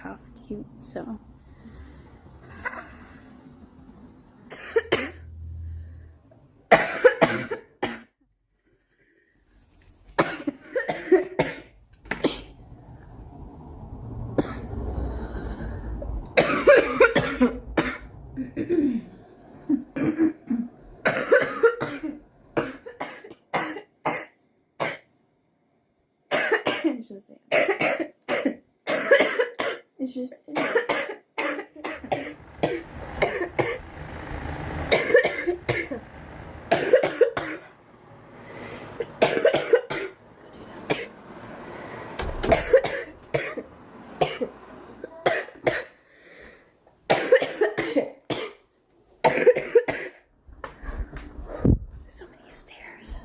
cough cute, so. It's just so many stairs.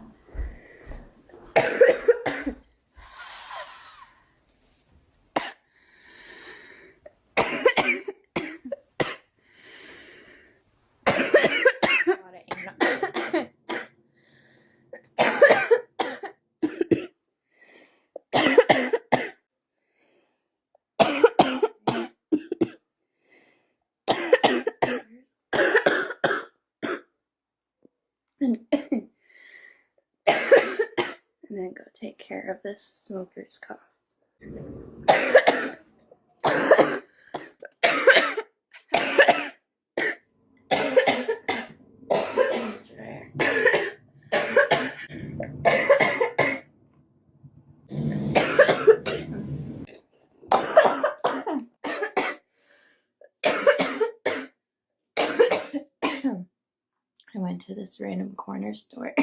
And then go take care of this smoker's cough. I went to this random corner store.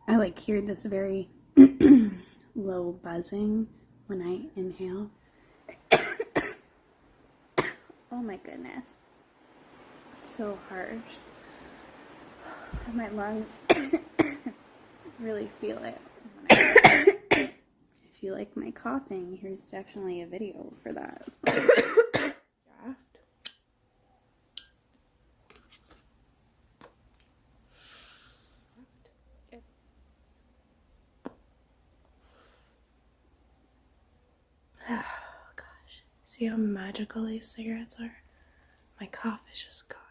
I like hear this very low buzzing when I inhale. Oh my goodness. So harsh. My lungs really feel it. If you like my coughing, here's definitely a video for that. Oh gosh. See how magical these cigarettes are? My cough is just gone.